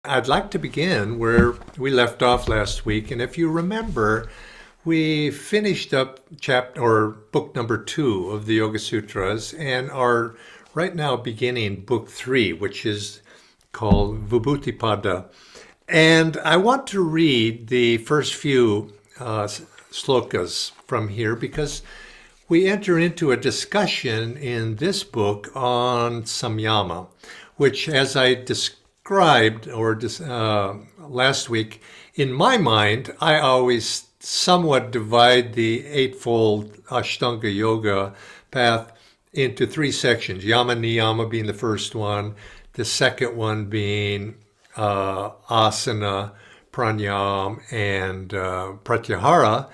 I'd like to begin where we left off last week. And if you remember, we finished up chapter or book number 2 of the Yoga Sutras and are right now beginning book 3, which is called Vibhuti-pada. And I want to read the first few slokas from here because we enter into a discussion in this book on samyama, which, as I described last week, in my mind, I always somewhat divide the Eightfold Ashtanga Yoga path into 3 sections, Yama Niyama being the first one, the second one being asana, pranayama, and pratyahara,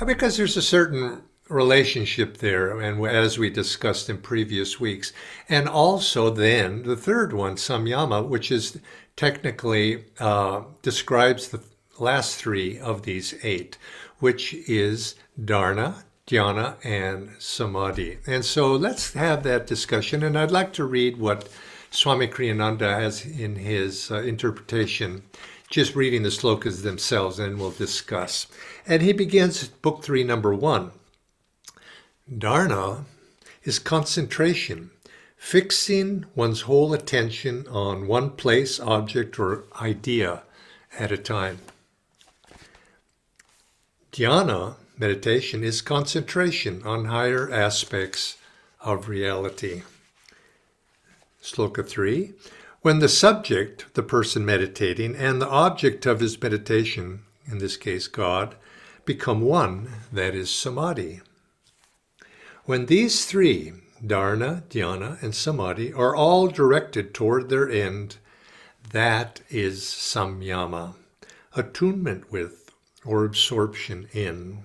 because there's a certain relationship there, and as we discussed in previous weeks. And also then the third one, samyama, which is technically describes the last 3 of these 8, which is dharana, dhyana, and samadhi. And so let's have that discussion, and I'd like to read what Swami Kriyananda has in his interpretation, just reading the slokas themselves, and we'll discuss. And he begins book 3, number 1. Dharana is concentration, fixing one's whole attention on one place, object, or idea at a time. Dhyana, meditation, is concentration on higher aspects of reality. Sloka 3. When the subject, the person meditating, and the object of his meditation, in this case God, become one, that is samadhi. When these 3, dharana, dhyana, and samadhi, are all directed toward their end, that is samyama, attunement with or absorption in.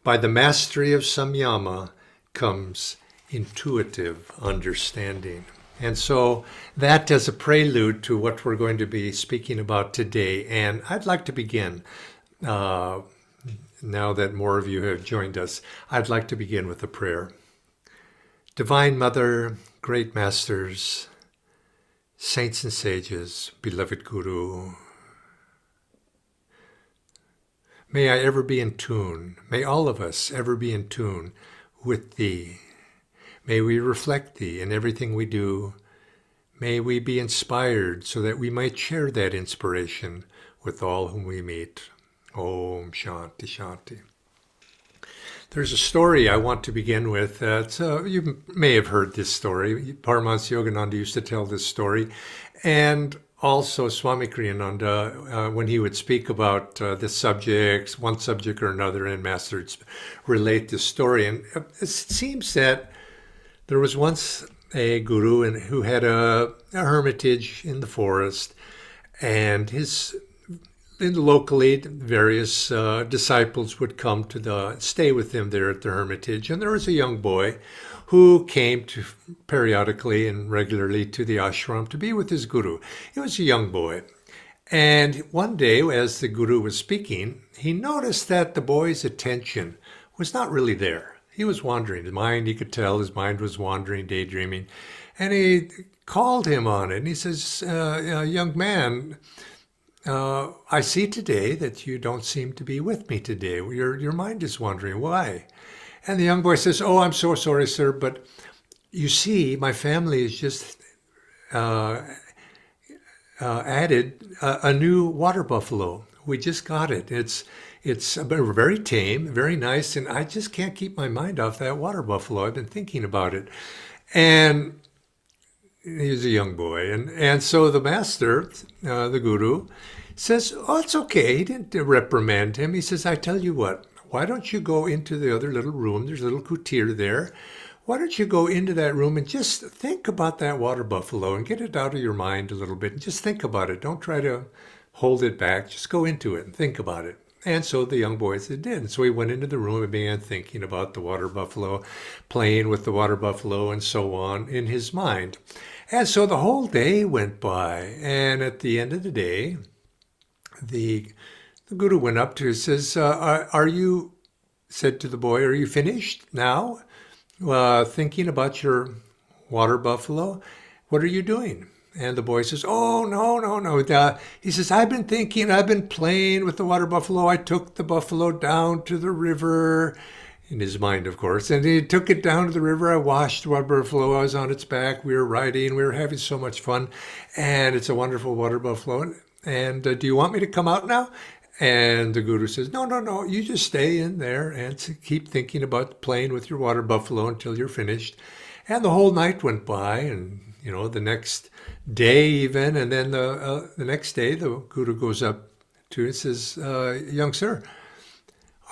By the mastery of samyama comes intuitive understanding. And so that is a prelude to what we're going to be speaking about today. And I'd like to begin, now that more of you have joined us, I'd like to begin with a prayer. Divine Mother, great masters, saints and sages, beloved Guru, may I ever be in tune, may all of us ever be in tune with Thee. May we reflect Thee in everything we do. May we be inspired so that we might share that inspiration with all whom we meet. Om Shanti Shanti. There's a story I want to begin with. You may have heard this story. Paramahansa Yogananda used to tell this story. And also Swami Kriyananda, when he would speak about the subjects, one subject or another, and masters relate this story. And it seems that there was once a guru who had a hermitage in the forest, and locally various disciples would come to stay with him there at the hermitage. And there was a young boy who came periodically and regularly to the ashram to be with his guru. He was a young boy. And one day, as the guru was speaking, he noticed that the boy's attention was not really there. He was wandering. He could tell his mind was wandering, daydreaming. And he called him on it. And he says, young man, I see today that you don't seem to be with me today. Your mind is wandering. Why? And the young boy says, oh, I'm so sorry, sir, but you see, my family has just added a new water buffalo. We just got it. It's very tame, very nice, and I just can't keep my mind off that water buffalo. I've been thinking about it. And he's a young boy. And so the master, the guru, says, oh, it's okay. He didn't reprimand him. He says, I tell you what, why don't you go into the other little room? There's a little kutir there. Why don't you go into that room and just think about that water buffalo and get it out of your mind a little bit and just think about it. Don't try to hold it back. Just go into it and think about it. And so the young boy did. And so he went into the room and began thinking about the water buffalo, playing with the water buffalo and so on in his mind. And so the whole day went by. And at the end of the day, the guru went up to him and says, said to the boy, are you finished now thinking about your water buffalo? What are you doing? And the boy says, oh, no, no, no. He says, I've been thinking, I've been playing with the water buffalo. I took the buffalo down to the river, in his mind, of course. And he took it down to the river. I washed the water buffalo. I was on its back. We were riding. We were having so much fun. And it's a wonderful water buffalo. And do you want me to come out now? And the guru says, no, no, no. You just stay in there and keep thinking about playing with your water buffalo until you're finished. And the whole night went by, and the next day even, and then the next day the guru goes up to him and says, young sir,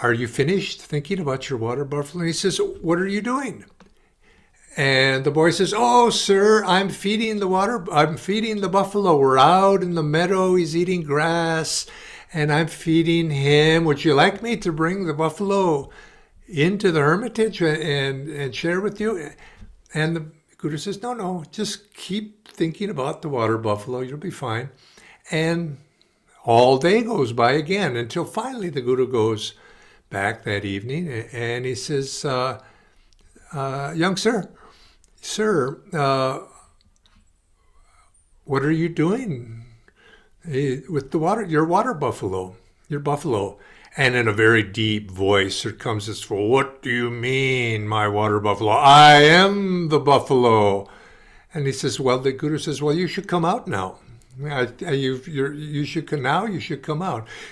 are you finished thinking about your water buffalo? And he says, what are you doing? And the boy says, oh, sir, I'm feeding the buffalo. We're out in the meadow. He's eating grass, and I'm feeding him. Would you like me to bring the buffalo into the hermitage and share with you? And the guru says, no, no, just keep thinking about the water buffalo. You'll be fine. And all day goes by again until finally the guru goes back that evening and he says, young sir, what are you doing with your buffalo? And in a very deep voice, there comes this, well, what do you mean, my water buffalo? I am the buffalo. And he says, well, the guru says, well, you should come out now. You should come out. He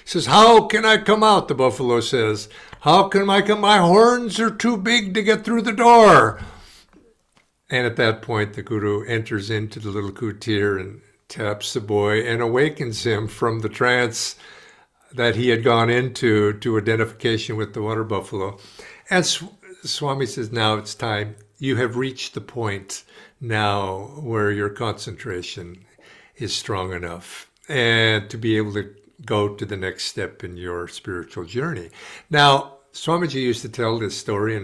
says, how can I come out? The buffalo says, how can I come? My horns are too big to get through the door. And at that point, the guru enters into the little kutir and taps the boy and awakens him from the trance that he had gone into to identification with the water buffalo. And Swami says, now it's time. You have reached the point now where your concentration is strong enough and to be able to go to the next step in your spiritual journey. Now, Swamiji used to tell this story as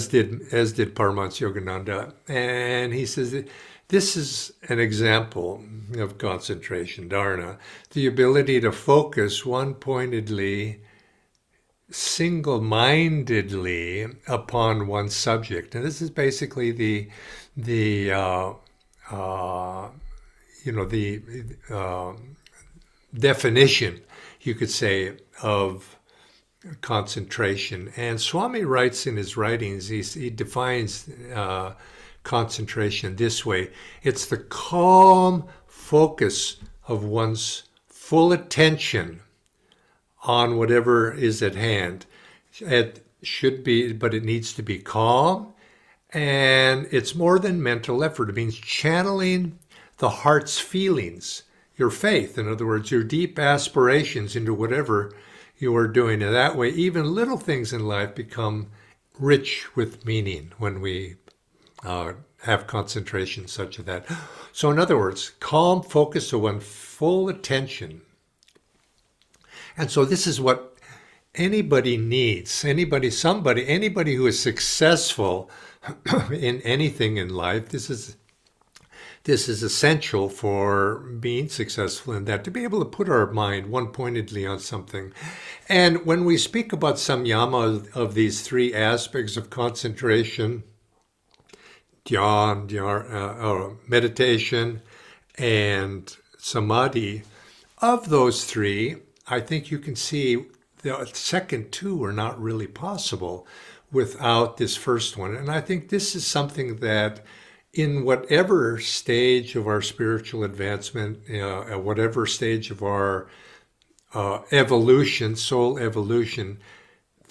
did Paramahansa Yogananda, and he says this is an example of concentration, dharana, the ability to focus one-pointedly, single-mindedly upon one subject. And this is basically the definition, you could say, of concentration. And Swami writes in his writings, he defines concentration this way. It's the calm focus of one's full attention on whatever is at hand. It should be, but it needs to be calm, and it's more than mental effort. It means channeling the heart's feelings, your faith, in other words, your deep aspirations into whatever you are doing. And that way, even little things in life become rich with meaning when we have concentration such as that. So in other words, calm focus of one full attention. And so this is what anybody needs. Anybody who is successful in anything in life, this is essential for being successful in that, to be able to put our mind one-pointedly on something. And when we speak about samyama of these three aspects of concentration, dhyan, meditation, and samadhi, of those three, I think you can see the second two are not really possible without this first one. And I think this is something that in whatever stage of our spiritual advancement, at whatever stage of our evolution, soul evolution,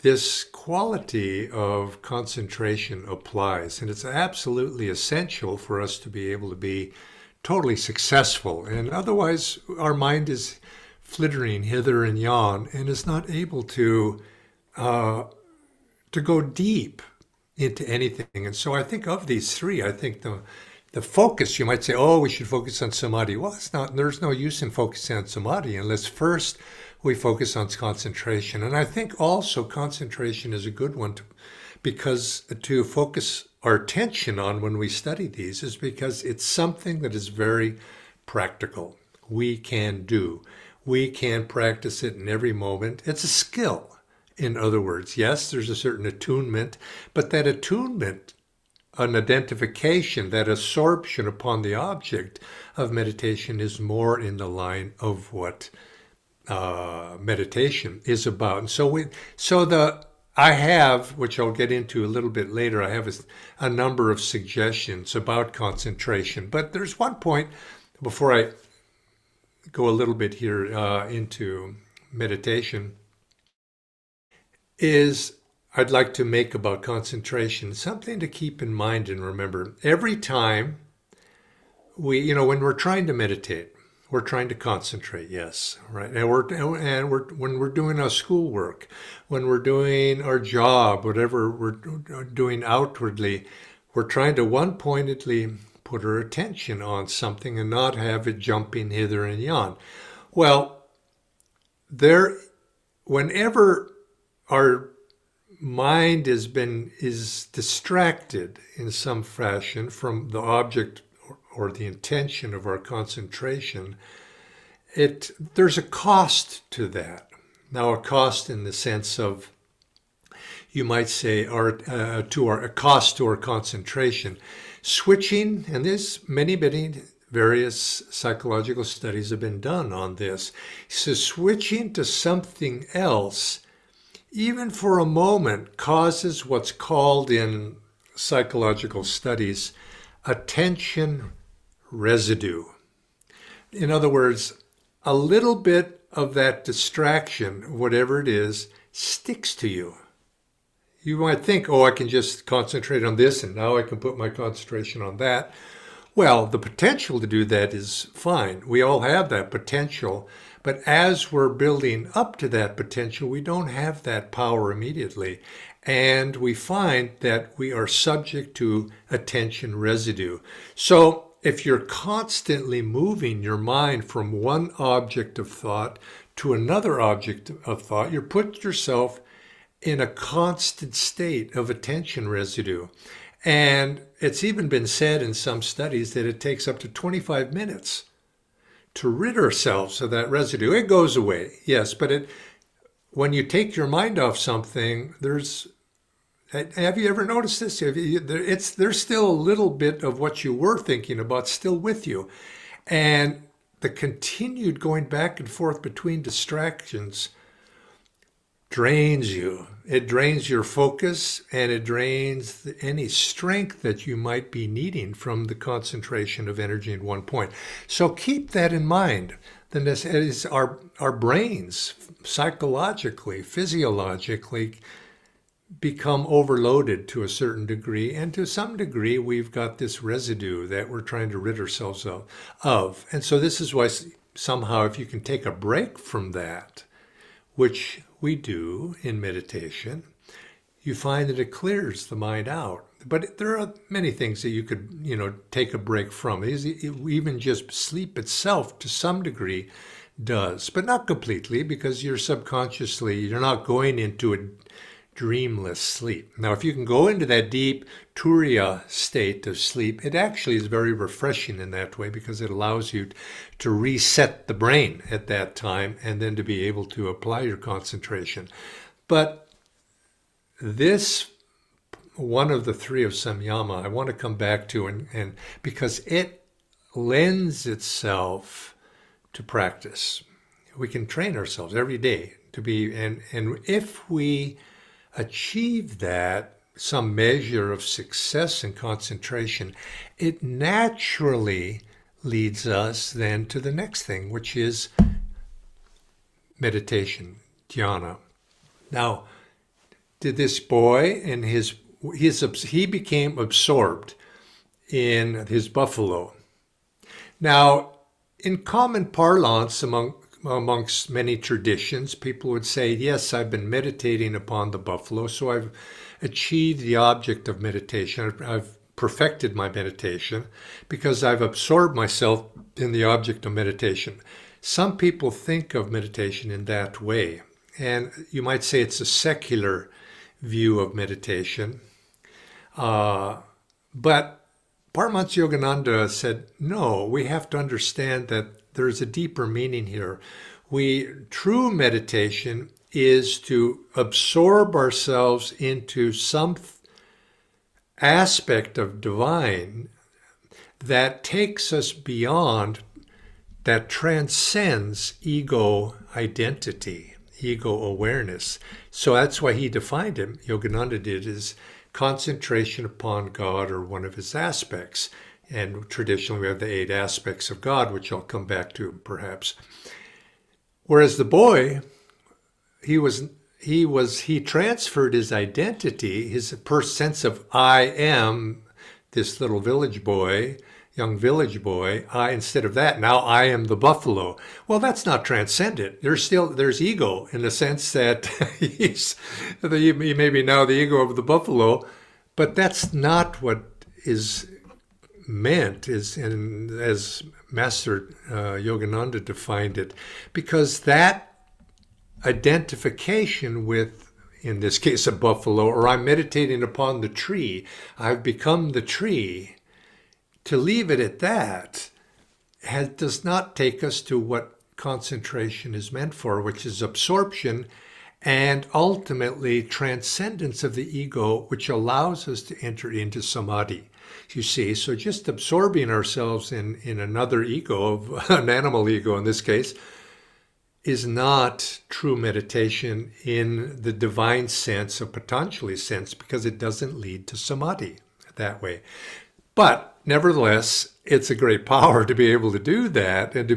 this quality of concentration applies. And it's absolutely essential for us to be able to be totally successful. And otherwise, our mind is flittering hither and yon and is not able to go deep into anything. And so I think of these three, I think the focus, you might say, oh, we should focus on samadhi. Well, it's not, there's no use in focusing on samadhi unless first we focus on concentration. And I think also concentration is a good one because to focus our attention on when we study these is because it's something that is very practical. We can do. We can practice it in every moment. It's a skill. In other words, yes, there's a certain attunement, but that attunement an identification, that absorption upon the object of meditation is more in the line of what meditation is about. And I have, which I'll get into a little bit later, I have a number of suggestions about concentration. But there's one point before I go a little bit here into meditation, is I'd like to make about concentration something to keep in mind and remember. Every time when we're trying to meditate, we're trying to concentrate, yes, right? And when we're doing our schoolwork, when we're doing our job, whatever we're doing outwardly, we're trying to one-pointedly put our attention on something and not have it jumping hither and yon. Well, whenever our mind is distracted in some fashion from the object or the intention of our concentration, there's a cost to that. Now, a cost in the sense of, you might say, a cost to our concentration. Switching, and there's many various psychological studies have been done on this. So switching to something else, even for a moment, causes what's called in psychological studies attention residue. In other words, a little bit of that distraction, whatever it is, sticks to you. You might think, I can just concentrate on this and now I can put my concentration on that. Well, the potential to do that is fine. We all have that potential. But as we're building up to that potential, we don't have that power immediately. And we find that we are subject to attention residue. So if you're constantly moving your mind from one object of thought to another object of thought, you put yourself in a constant state of attention residue. And it's even been said in some studies that it takes up to 25 minutes to rid ourselves of that residue. It goes away, yes, but when you take your mind off something, have you ever noticed this? There's still a little bit of what you were thinking about still with you. And the continued going back and forth between distractions drains you. It drains your focus, and it drains any strength that you might be needing from the concentration of energy in one point. So keep that in mind. Then this is our brains psychologically, physiologically become overloaded to a certain degree, and to some degree we've got this residue that we're trying to rid ourselves of. And so this is why somehow if you can take a break from that, which we do in meditation, you find that it clears the mind out. But there are many things that you could, take a break from. Even just sleep itself to some degree does, but not completely, because you're not going into a dreamless sleep. Now, if you can go into that deep turiya state of sleep, it actually is very refreshing in that way, because it allows you to reset the brain at that time and then to be able to apply your concentration. But this, one of the three of samyama, I want to come back to, and because it lends itself to practice. We can train ourselves every day to be, and if we achieve that, some measure of success and concentration, it naturally leads us then to the next thing, which is meditation, dhyana. Now, did this boy and he became absorbed in his buffalo. Now, in common parlance amongst many traditions, people would say, yes, I've been meditating upon the buffalo, so I've achieved the object of meditation. I've perfected my meditation because I've absorbed myself in the object of meditation. Some people think of meditation in that way, and you might say it's a secular view of meditation. But Paramahansa Yogananda said, no, we have to understand that there's a deeper meaning here. True meditation is to absorb ourselves into some aspect of divine that takes us beyond, that transcends ego identity, ego awareness. So that's why he defined him, Yogananda did, as concentration upon God or one of his aspects. And traditionally we have the 8 aspects of God, which I'll come back to perhaps. Whereas the boy, he transferred his identity, his sense of I am this little village boy, young village boy. Instead of that, now I am the buffalo. Well, that's not transcendent. There's ego in the sense that he may be now the ego of the buffalo, but that's not what is meant, as Master Yogananda defined it, because that identification with, in this case, a buffalo, or I'm meditating upon the tree, I've become the tree, to leave it at that does not take us to what concentration is meant for, which is absorption and ultimately transcendence of the ego, which allows us to enter into samadhi. You see, so just absorbing ourselves in another ego, an animal ego in this case, is not true meditation in the divine sense, or Patanjali sense, because it doesn't lead to samadhi that way. But nevertheless, it's a great power to be able to do that, and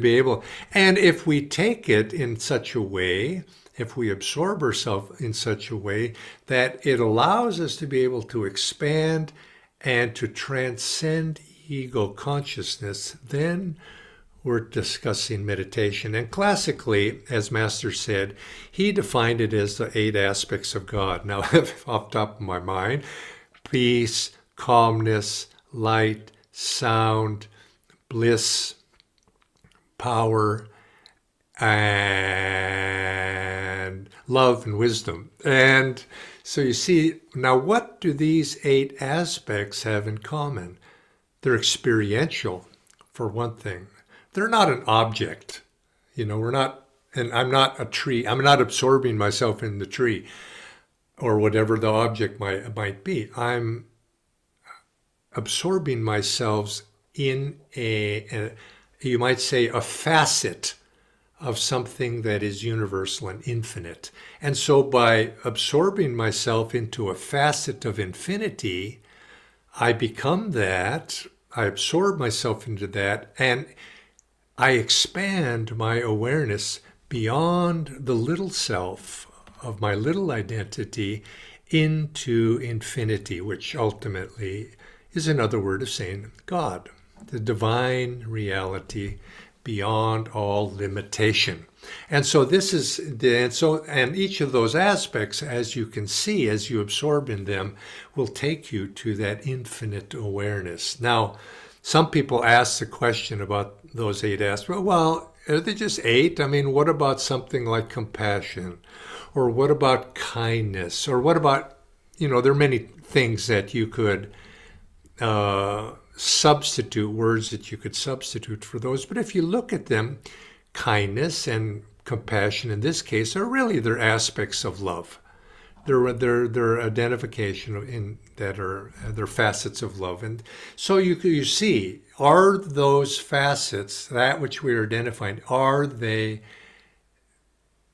if we take it in such a way, if we absorb ourselves in such a way that it allows us to be able to expand and to transcend ego consciousness, then we're discussing meditation. And classically, as Master said, he defined it as the 8 aspects of God. Now, off the top of my mind, peace, calmness, light, sound, bliss, power, and love and wisdom. And so you see, now what do these 8 aspects have in common? They're experiential, for one thing. They're not an object. We're not, and I'm not a tree. I'm not absorbing myself in the tree or whatever the object might be. I'm absorbing myself in you might say, a facet of something that is universal and infinite. And so by absorbing myself into a facet of infinity, I become that, I absorb myself into that, and I expand my awareness beyond the little self of my little identity into infinity, which ultimately is another word of saying God, the divine reality beyond all limitation. And so this is and each of those aspects, as you can see, as you absorb in them, will take you to that infinite awareness. Now, some people ask the question about those 8 aspects. Well, are they just 8? I mean, what about something like compassion? Or what about kindness? Or what about, there are many things that you could substitute, words that you could substitute for those. But if you look at them, kindness and compassion in this case are really their aspects of love. They're identification in that are they're facets of love. And so you see, are those facets, that which we are identifying, are they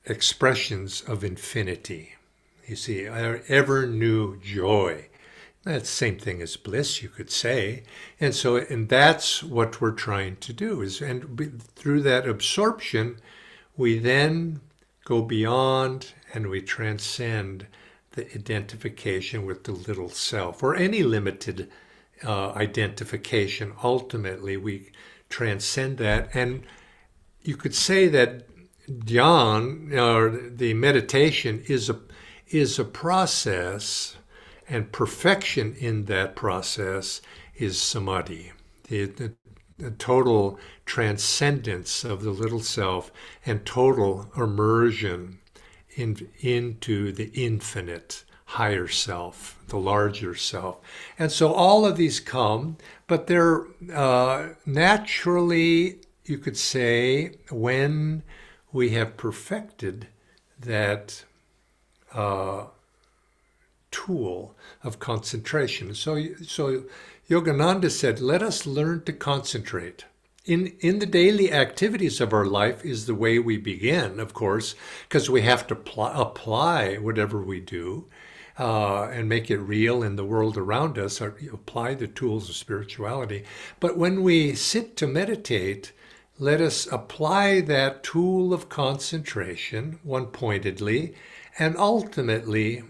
expressions of infinity? You see, ever new joy. That's the same thing as bliss, you could say. And that's what we're trying to do, through that absorption, we then go beyond and we transcend the identification with the little self, or any limited identification. Ultimately, we transcend that. And you could say that dhyan, or the meditation, is a process, and perfection in that process is samadhi, the total transcendence of the little self and total immersion into the infinite higher self, the larger self. And so all of these come, but they're naturally, you could say, when we have perfected that tool of concentration. So Yogananda said, let us learn to concentrate. In the daily activities of our life is the way we begin, of course, because we have to apply whatever we do and make it real in the world around us, or apply the tools of spirituality. But when we sit to meditate, let us apply that tool of concentration one-pointedly, and ultimately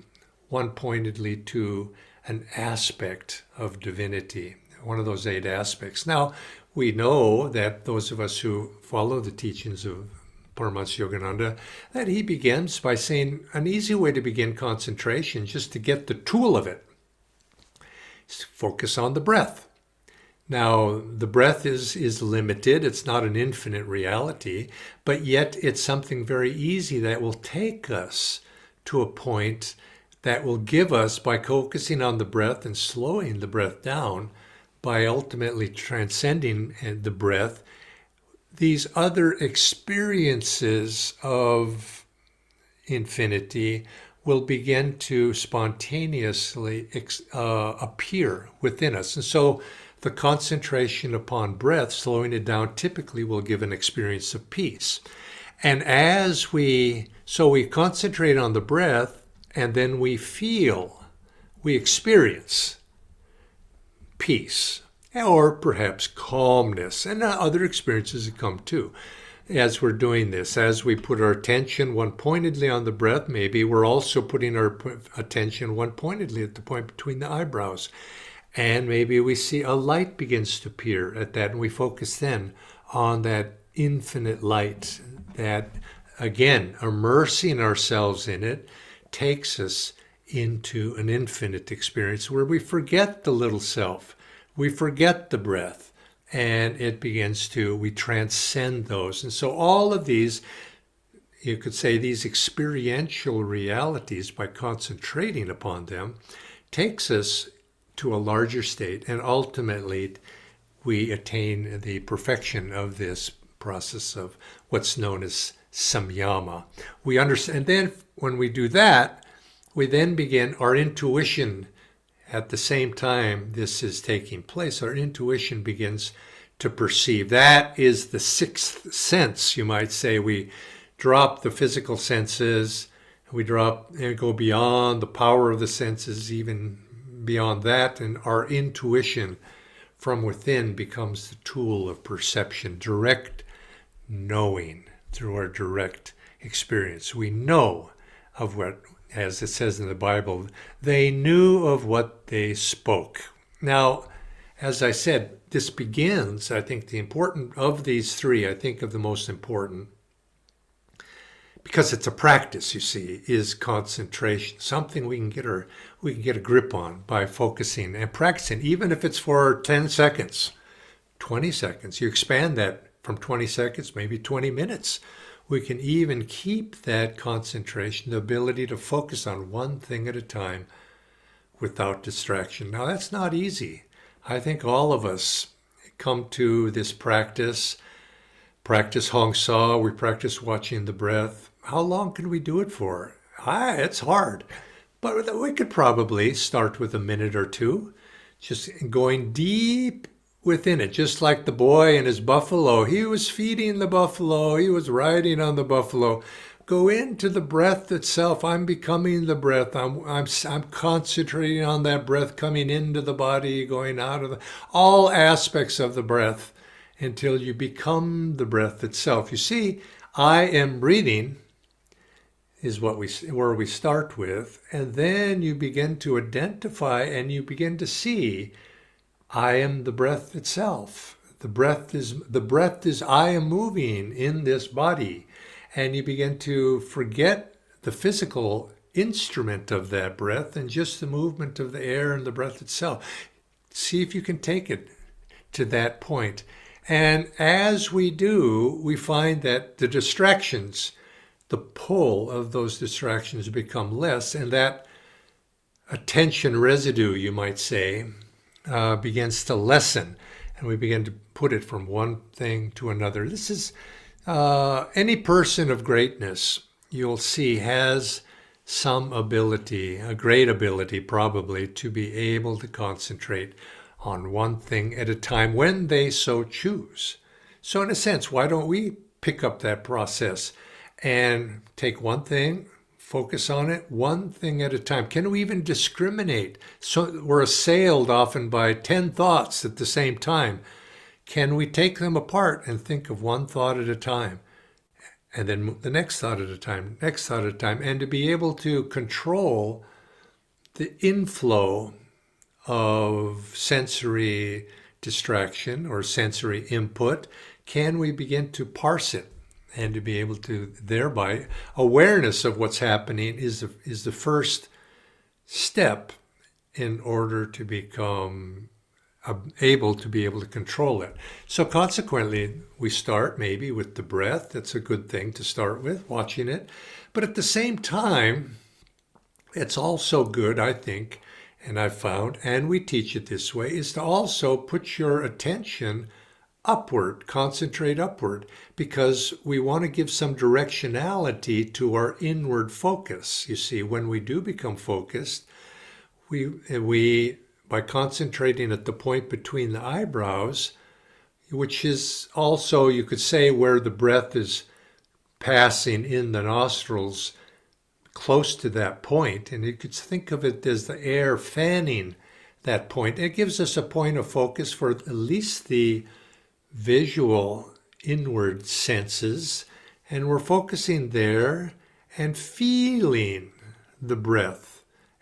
one-pointedly to an aspect of divinity, one of those 8 aspects. Now, we know that those of us who follow the teachings of Paramahansa Yogananda, that he begins by saying an easy way to begin concentration, just to get the tool of it, is to focus on the breath. Now, the breath is limited. It's not an infinite reality, but yet it's something very easy that will take us to a point that will give us, by focusing on the breath and slowing the breath down, by ultimately transcending the breath, these other experiences of infinity will begin to spontaneously appear within us. And so the concentration upon breath, slowing it down, typically will give an experience of peace. And so we concentrate on the breath, and then we experience peace, or perhaps calmness, and other experiences that come too. As we're doing this, as we put our attention one-pointedly on the breath, maybe we're also putting our attention one-pointedly at the point between the eyebrows. And maybe we see a light begins to appear at that, and we focus then on that infinite light that, again, immersing ourselves in it, takes us into an infinite experience where we forget the little self, we forget the breath, and we transcend those. And so all of these, you could say, these experiential realities, by concentrating upon them, takes us to a larger state, and ultimately we attain the perfection of this process of what's known as samyama. We understand, and then when we do that, we then begin our intuition. At the same time this is taking place, our intuition begins to perceive. That is the 6th sense, you might say. We drop the physical senses, we drop and go beyond the power of the senses, even beyond that, and our intuition from within becomes the tool of perception, direct knowing through our direct experience. We know of what, as it says in the Bible, they knew of what they spoke. Now, as I said, this begins, I think, the important of these 3, I think of the most important, because it's a practice, you see, is concentration. Something we can get a grip on by focusing and practicing, even if it's for 10 seconds, 20 seconds. You expand that from 20 seconds, maybe 20 minutes. We can even keep that concentration, the ability to focus on one thing at a time without distraction. Now, that's not easy. I think all of us come to this practice Hong Sa, we practice watching the breath. How long can we do it for? It's hard, but we could probably start with a minute or 2, just going deep within it, just like the boy and his buffalo. He was feeding the buffalo, he was riding on the buffalo. Go into the breath itself. I'm becoming the breath. I'm concentrating on that breath coming into the body, going out of all aspects of the breath until you become the breath itself. You see, I am breathing is where we start with, and then you begin to identify and you begin to see I am the breath itself. The breath is I am moving in this body. And you begin to forget the physical instrument of that breath and just the movement of the air and the breath itself. See if you can take it to that point. And as we do, we find that the distractions, the pull of those distractions become less, and that attention residue, you might say, begins to lessen, and we begin to put it from one thing to another. This is any person of greatness, you'll see, has some ability, a great ability probably, to be able to concentrate on one thing at a time when they so choose. So in a sense, why don't we pick up that process and take one thing, focus on it, one thing at a time? Can we even discriminate? So we're assailed often by 10 thoughts at the same time. Can we take them apart and think of one thought at a time? And then the next thought at a time, next thought at a time, and to be able to control the inflow of sensory distraction or sensory input. Can we begin to parse it and to be able to thereby, awareness of what's happening is the first step in order to become able to control it. So consequently, we start maybe with the breath. That's a good thing to start with, watching it. But at the same time, it's also good, I think, and I've found, and we teach it this way, is to also put your attention upward, concentrate upward, because we want to give some directionality to our inward focus. You see, when we do become focused, we by concentrating at the point between the eyebrows, which is also, you could say, where the breath is passing in the nostrils, close to that point, and you could think of it as the air fanning that point. It gives us a point of focus for at least the visual inward senses, and we're focusing there and feeling the breath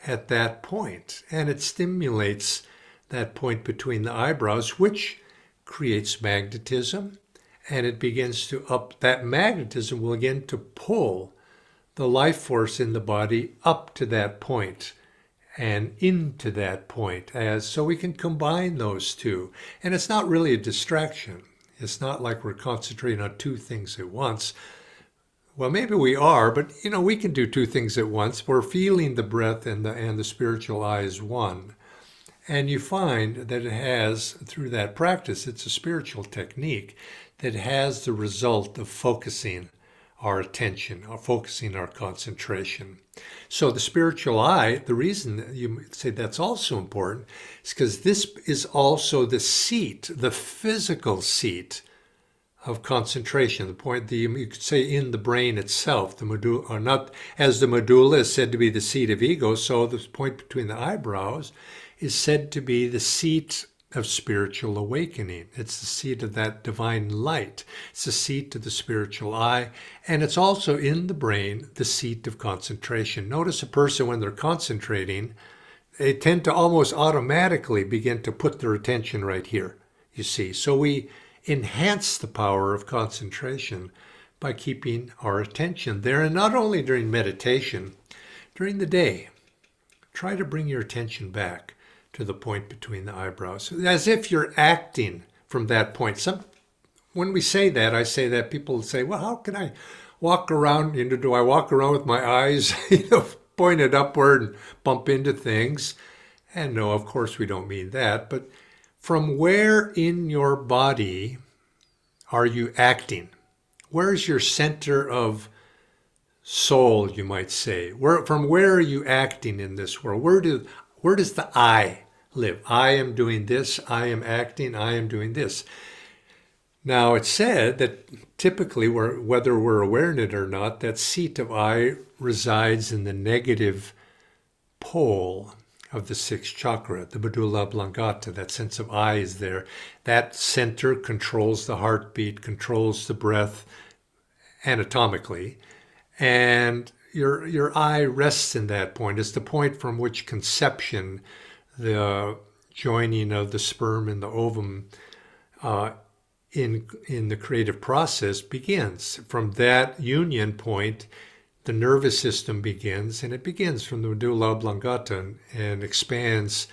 at that point, and it stimulates that point between the eyebrows, which creates magnetism, and it begins to that magnetism will begin to pull the life force in the body up to that point and into that point, so we can combine those two. And it's not really a distraction. It's not like we're concentrating on two things at once. Well, maybe we are, but we can do two things at once. We're feeling the breath and the spiritual eye is one. And you find that it has, through that practice, it's a spiritual technique that has the result of focusing our attention, or focusing our concentration. So the spiritual eye, the reason that you say that's also important is because this is also the seat, the physical seat of concentration. The point, you could say, in the brain itself, the medulla, or not, as the medulla is said to be the seat of ego, so the point between the eyebrows is said to be the seat of spiritual awakening. It's the seat of that divine light. It's the seat of the spiritual eye, and it's also in the brain the seat of concentration. Notice a person, when they're concentrating, they tend to almost automatically begin to put their attention right here, you see. So we enhance the power of concentration by keeping our attention there, and not only during meditation, during the day. Try to bring your attention back to the point between the eyebrows, as if you're acting from that point. When we say that, I say that, people say, well, how can I walk around, do I walk around with my eyes pointed upward and bump into things? And no, of course we don't mean that, but from where in your body are you acting? Where's your center of soul, you might say? From where are you acting in this world? Where does the I live? I am doing this, I am acting, I am doing this. Now, it's said that typically, whether we're aware of it or not, that seat of I resides in the negative pole of the sixth chakra, the medulla oblongata. That sense of I is there. That center controls the heartbeat, controls the breath anatomically, and your I rests in that point. It's the point from which conception, the joining of the sperm and the ovum in the creative process, begins. From that union point, the nervous system begins, and it begins from the medulla oblongata and expands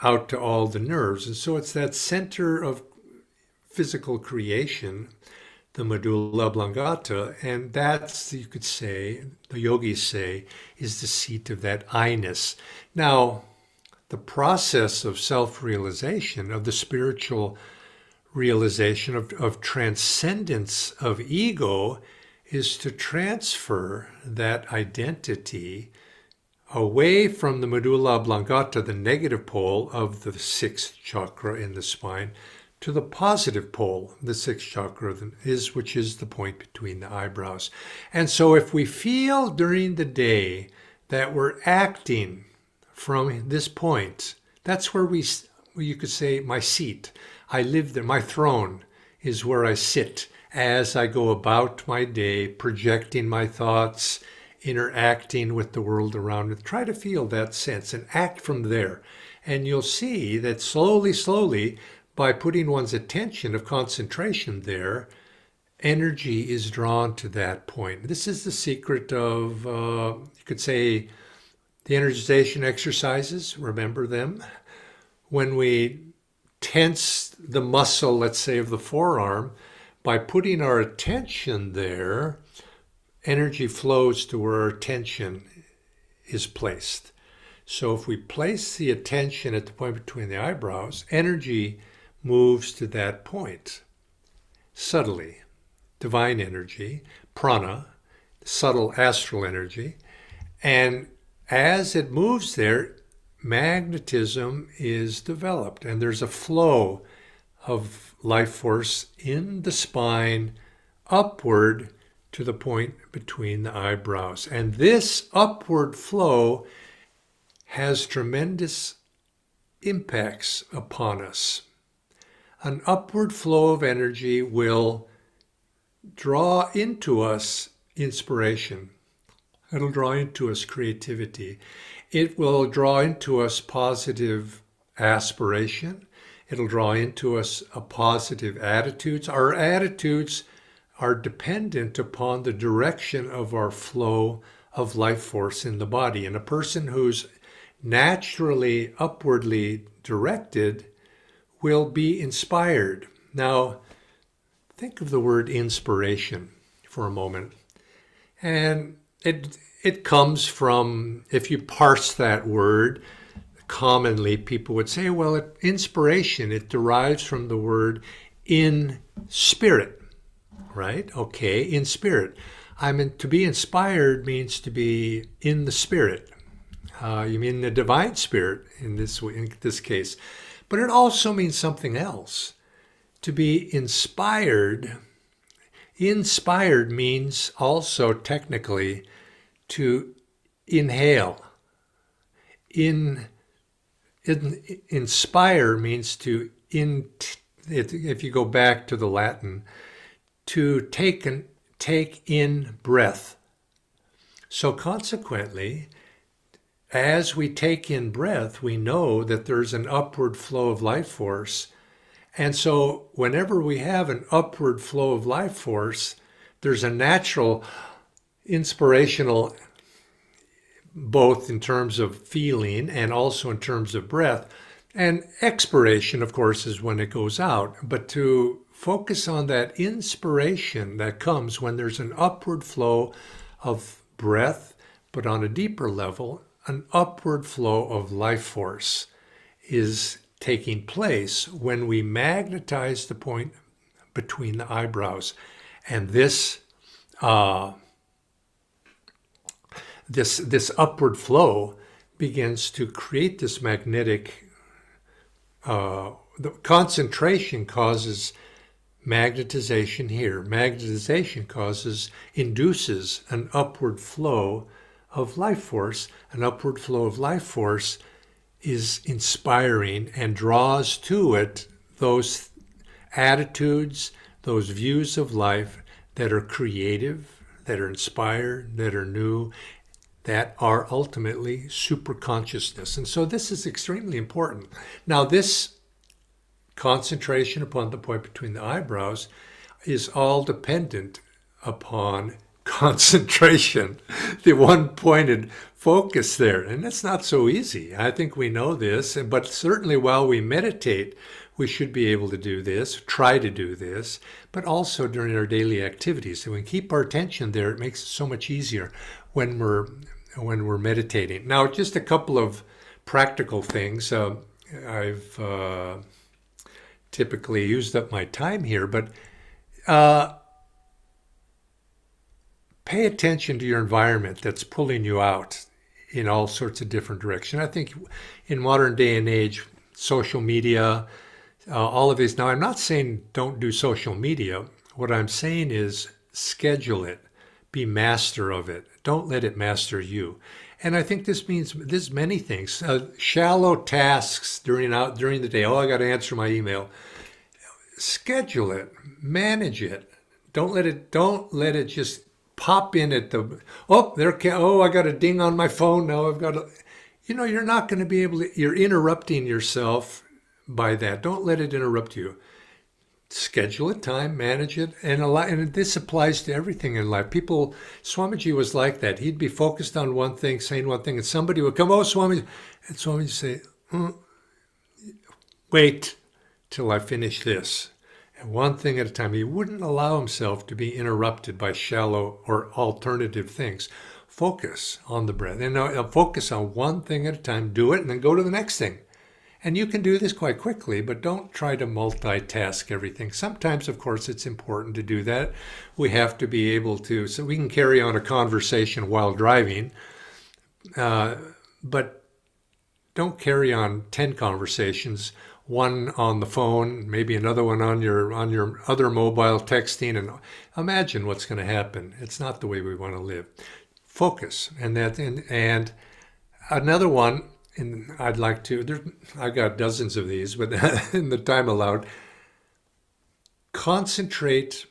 out to all the nerves. And so it's that center of physical creation, the medulla oblongata, and that's, you could say, the yogis say, is the seat of that I-ness. Now, the process of self-realization, of the spiritual realization of transcendence of ego, is to transfer that identity away from the medulla oblongata, the negative pole of the sixth chakra in the spine, to the positive pole, the sixth chakra, which is the point between the eyebrows. And so if we feel during the day that we're acting from this point, that's where you could say, my seat. I live there. My throne is where I sit as I go about my day, projecting my thoughts, interacting with the world around me. Try to feel that sense and act from there. And you'll see that slowly, by putting one's attention of concentration there, energy is drawn to that point. This is the secret of, you could say, the energization exercises. Remember them? When we tense the muscle, let's say, of the forearm, by putting our attention there, energy flows to where our attention is placed. So if we place the attention at the point between the eyebrows, energy moves to that point subtly. Divine energy, prana, subtle astral energy. And as it moves there, magnetism is developed, and there's a flow of life force in the spine upward to the point between the eyebrows. And this upward flow has tremendous impacts upon us. An upward flow of energy will draw into us inspiration. It'll draw into us creativity. It will draw into us positive aspiration. It'll draw into us a positive attitudes. Our attitudes are dependent upon the direction of our flow of life force in the body. And a person who's naturally upwardly directed will be inspired. Now, think of the word inspiration for a moment. And it comes from, if you parse that word, commonly people would say, well, inspiration, it derives from the word in spirit, right? Okay, in spirit. To be inspired means to be in the spirit. You mean the divine spirit in this case. But it also means something else. To be inspired means also technically to inhale. Inspire means to, if you go back to the Latin, to take in breath. So consequently, as we take in breath, we know that there's an upward flow of life force. And so whenever we have an upward flow of life force, there's a natural inspirational, both in terms of feeling and also in terms of breath. And expiration, of course, is when it goes out. But to focus on that inspiration that comes when there's an upward flow of breath, but on a deeper level, an upward flow of life force is taking place when we magnetize the point between the eyebrows. And this upward flow begins to create this magnetic, the concentration causes magnetization here. Magnetization induces an upward flow of life force. An upward flow of life force is inspiring and draws to it those attitudes, those views of life that are creative, that are inspired, that are new, that are ultimately super consciousness. And so this is extremely important. Now, this concentration upon the point between the eyebrows is all dependent upon concentration, the one-pointed focus there. And that's not so easy. I think we know this, but certainly while we meditate, we should be able to do this, try to do this, but also during our daily activities. So we keep our attention there. It makes it so much easier when we're meditating. Now, just a couple of practical things. I've typically used up my time here, but pay attention to your environment that's pulling you out in all sorts of different directions. I think in modern day and age, social media, all of these. Now, I'm not saying don't do social media. What I'm saying is schedule it, be master of it. Don't let it master you. And I think this means this many things. Shallow tasks during the day. Oh, I got to answer my email. Schedule it, manage it. Don't let it just pop in at the, I got a ding on my phone. Now I've got to, you're not going to be able to, you're interrupting yourself by that. Don't let it interrupt you. Schedule it, time, manage it, and this applies to everything in life. Swamiji was like that. He'd be focused on one thing, saying one thing, and somebody would come, oh, Swamiji, and Swamiji would say, wait till I finish this. And one thing at a time. He wouldn't allow himself to be interrupted by shallow or alternative things. Focus on the breath, and focus on one thing at a time. Do it, and then go to the next thing. And you can do this quite quickly, but don't try to multitask everything. Sometimes, of course, it's important to do that. We have to be able to, so we can carry on a conversation while driving, but don't carry on 10 conversations, one on the phone, maybe another one on your other mobile texting, and imagine what's going to happen. It's not the way we want to live. Focus, and another one. And I've got dozens of these, but in the time allowed, concentrate.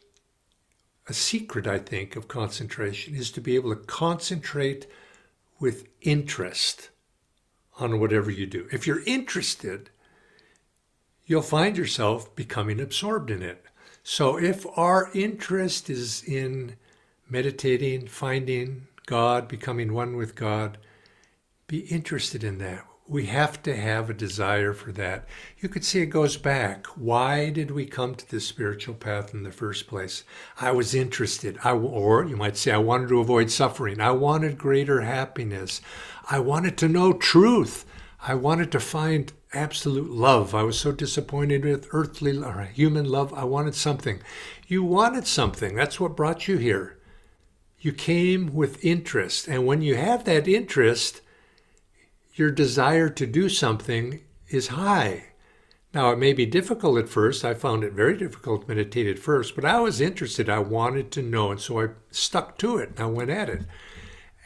A secret, I think, of concentration is to be able to concentrate with interest on whatever you do. If you're interested, you'll find yourself becoming absorbed in it. So if our interest is in meditating, finding God, becoming one with God, be interested in that. We have to have a desire for that. You could see it goes back. Why did we come to this spiritual path in the first place? I was interested. Or you might say, I wanted to avoid suffering. I wanted greater happiness. I wanted to know truth. I wanted to find absolute love. I was so disappointed with earthly or human love. I wanted something. You wanted something. That's what brought you here. You came with interest. And when you have that interest, your desire to do something is high. Now, it may be difficult at first. I found it very difficult to meditate at first, but I was interested. I wanted to know, and so I stuck to it, and I went at it.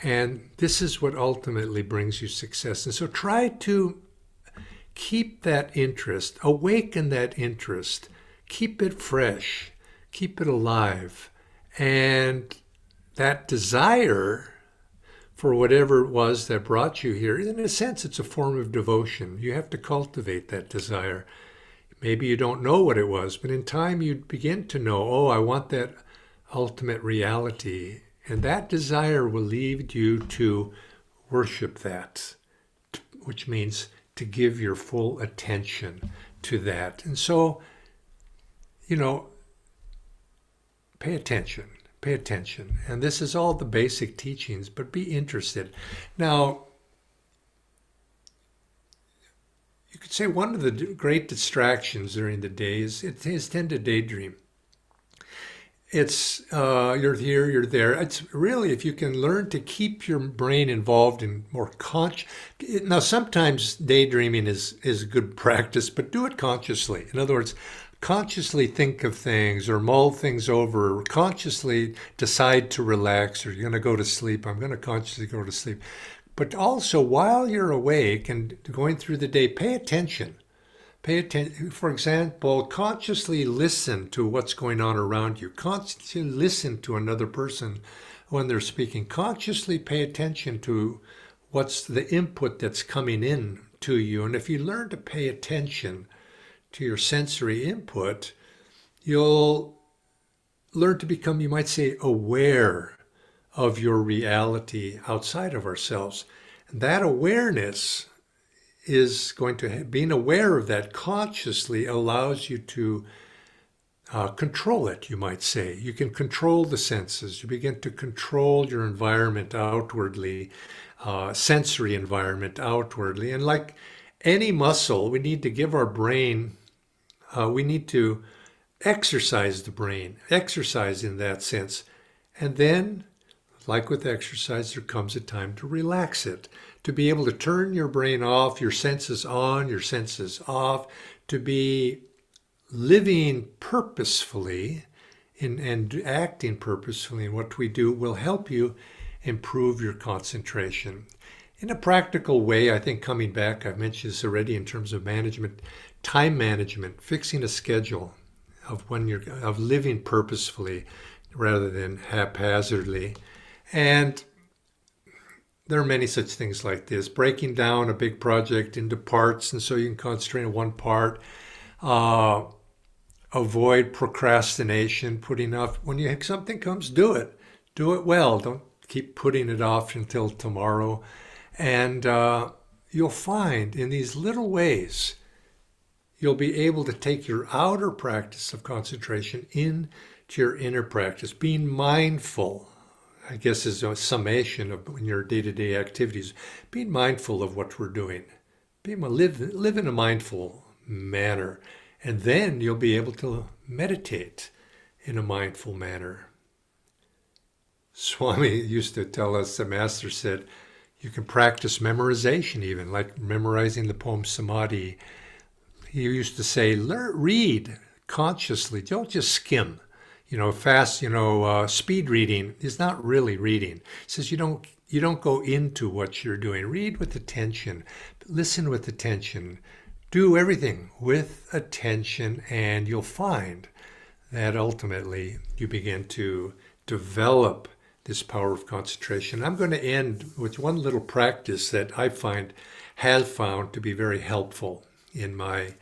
And this is what ultimately brings you success. And so try to keep that interest, awaken that interest, keep it fresh, keep it alive. And that desire for whatever it was that brought you here, in a sense, it's a form of devotion. You have to cultivate that desire. Maybe you don't know what it was, but in time you begin to know, oh, I want that ultimate reality. And that desire will lead you to worship that, which means to give your full attention to that. And so, pay attention. Pay attention. And this is all the basic teachings, but be interested. Now, you could say one of the great distractions during the day is tend to daydream. It's you're here, you're there. It's really, if you can learn to keep your brain involved in more conscious. Now, sometimes daydreaming is good practice, but do it consciously. In other words, consciously think of things or mull things over, or consciously decide to relax, or you're going to go to sleep. I'm going to consciously go to sleep. But also, while you're awake and going through the day, pay attention. Pay attention. For example, consciously listen to what's going on around you. Consciously listen to another person when they're speaking. Consciously pay attention to what's the input that's coming in to you. And if you learn to pay attention to your sensory input, you'll learn to become, you might say, aware of your reality outside of ourselves. And that awareness is going to, being aware of that consciously allows you to control it, you might say. You can control the senses. You begin to control your environment outwardly, sensory environment outwardly. And like any muscle, we need to give our brain, we need to exercise the brain, exercise in that sense, and then like with exercise, there comes a time to relax it, to be able to turn your brain off, your senses on, your senses off, to be living purposefully and acting purposefully in what we do will help you improve your concentration. In a practical way, I think coming back, I've mentioned this already in terms of management, time management, fixing a schedule of living purposefully rather than haphazardly. And there are many such things like this, breaking down a big project into parts, and so you can concentrate on one part. Avoid procrastination, putting off. When something comes, do it. Do it well. Don't keep putting it off until tomorrow. And you'll find in these little ways, you'll be able to take your outer practice of concentration into your inner practice. Being mindful, I guess, is a summation of in your day-to-day activities. Being mindful of what we're doing. Live in a mindful manner. And then you'll be able to meditate in a mindful manner. Swami used to tell us, the master said, you can practice memorization even, like memorizing the poem Samadhi. He used to say, read consciously, don't just skim. Speed reading is not really reading. He says you don't go into what you're doing. Read with attention, listen with attention. Do everything with attention, and you'll find that ultimately you begin to develop this power of concentration. I'm going to end with one little practice that I have found to be very helpful in my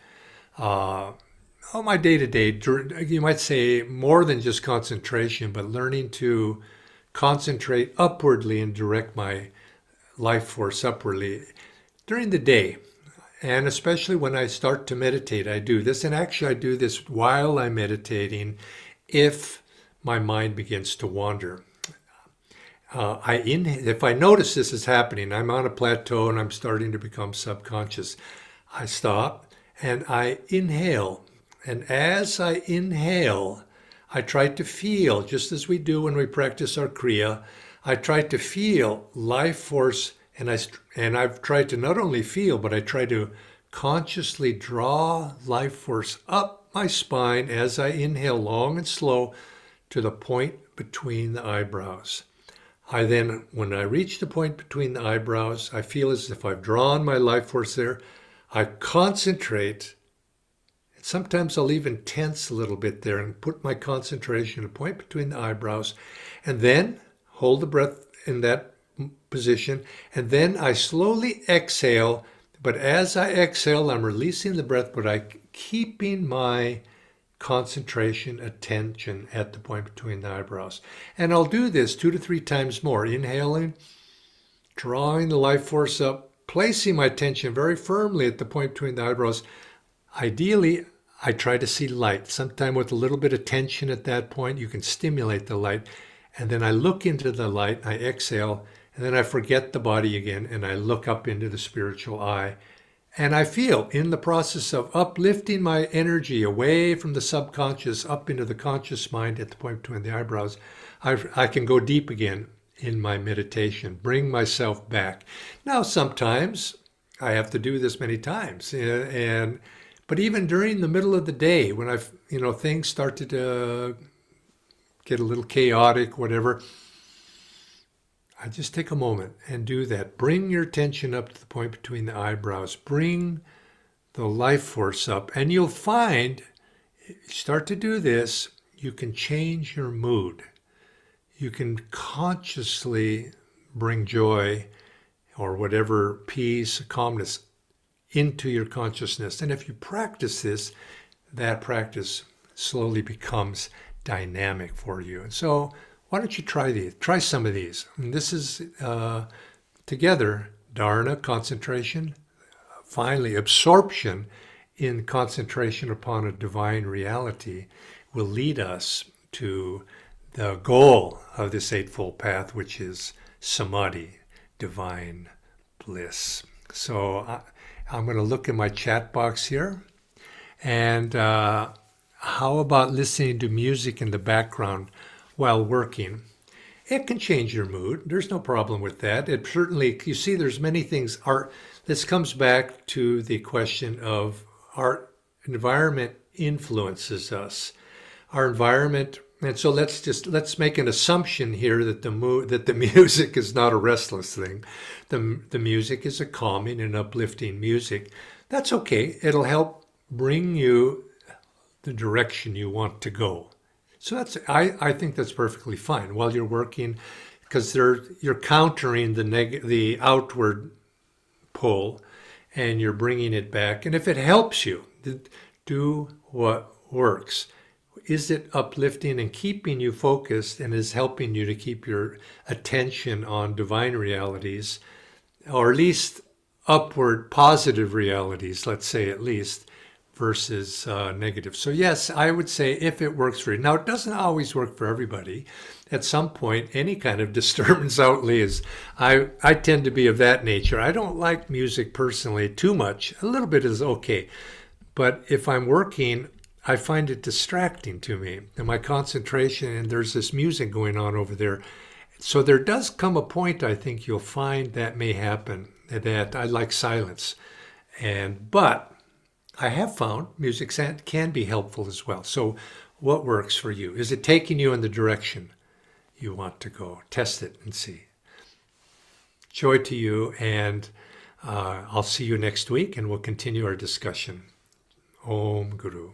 day-to-day. You might say more than just concentration, but learning to concentrate upwardly and direct my life force upwardly during the day. And especially when I start to meditate, I do this. And actually, I do this while I'm meditating if my mind begins to wander. If I notice this is happening, I'm on a plateau and I'm starting to become subconscious, I stop and I inhale. And as I inhale, I try to feel, just as we do when we practice our Kriya, I try to feel life force. And I've tried to not only feel, but I try to consciously draw life force up my spine as I inhale long and slow to the point between the eyebrows. When I reach the point between the eyebrows, I feel as if I've drawn my life force there. I concentrate. And sometimes I'll even tense a little bit there and put my concentration at the point between the eyebrows. And then hold the breath in that position, and then I slowly exhale, but as I exhale, I'm releasing the breath, but I'm keeping my concentration, attention at the point between the eyebrows. And I'll do this 2 to 3 times more, inhaling, drawing the life force up, placing my attention very firmly at the point between the eyebrows. Ideally, I try to see light. Sometime with a little bit of tension at that point, you can stimulate the light. And then I look into the light, I exhale, and then I forget the body again, and I look up into the spiritual eye. And I feel in the process of uplifting my energy away from the subconscious up into the conscious mind at the point between the eyebrows, I can go deep again in my meditation, bring myself back. Now, sometimes I have to do this many times, but even during the middle of the day when things start to get a little chaotic, whatever, I just take a moment and do that. Bring your attention up to the point between the eyebrows. Bring the life force up. And you'll find, start to do this, you can change your mood. You can consciously bring joy or whatever peace, calmness into your consciousness. And if you practice this, that practice slowly becomes dynamic for you. And so why don't you try these? Try some of these. And this is together, dharana, concentration, finally absorption in concentration upon a divine reality will lead us to the goal of this Eightfold Path, which is samadhi, divine bliss. So I'm going to look in my chat box here. And how about listening to music in the background while working? it can change your mood. There's no problem with that. It certainly, you see, there's many things. This comes back to the question of our environment influences us. Our environment, and so let's make an assumption here that the music is not a restless thing. The music is a calming and uplifting music. That's okay. It'll help bring you the direction you want to go. So I think that's perfectly fine while you're working, because you're countering the outward pull, and you're bringing it back. And if it helps you, do what works. Is it uplifting and keeping you focused, and is helping you to keep your attention on divine realities, or at least upward positive realities, let's say at least, versus negative. So yes, I would say if it works for you. Now, it doesn't always work for everybody. At some point, any kind of disturbance outlay is, I tend to be of that nature. I don't like music personally too much. A little bit is okay. But if I'm working, I find it distracting to me and my concentration, and there's this music going on over there. So there does come a point, I think you'll find that may happen, that I like silence. But I have found music can be helpful as well. So what works for you? Is it taking you in the direction you want to go? Test it and see. Joy to you, and I'll see you next week, and we'll continue our discussion. Om Guru.